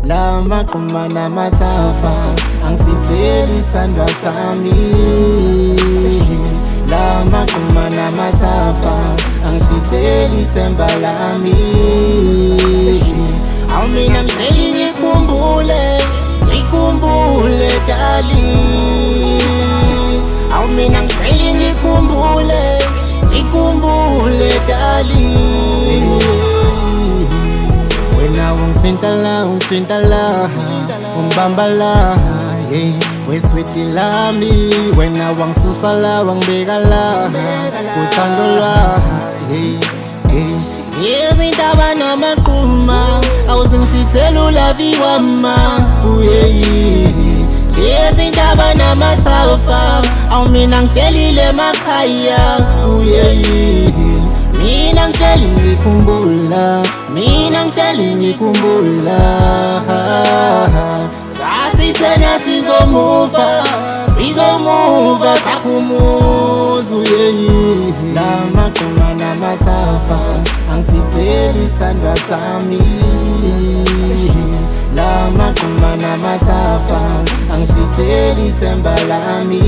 la maqhuma namathafa angisitheli isandla sami, la maqhuma namathafa angisitheli ithemba lami. Awu mina ngihleli ngikhumbule dali, awu mina ngihleli ngikhumbule dali. Wena ungithinta la ungibamba la, hey, wesweeti lami. Wena wangisusa la wangibeka la kuthando lwa, hey, hey. Izindaba namaqhuma awuzingithela ulavi wama, izindaba namathafa awu mina ngihlelile emakhaya, mina ngihleli ngikhumbula, sasithena sizomuva sakhumuza, la maqhuma namathafa angisitheli isandla sami, la maqhuma namathafa angisitheli ithemba lami.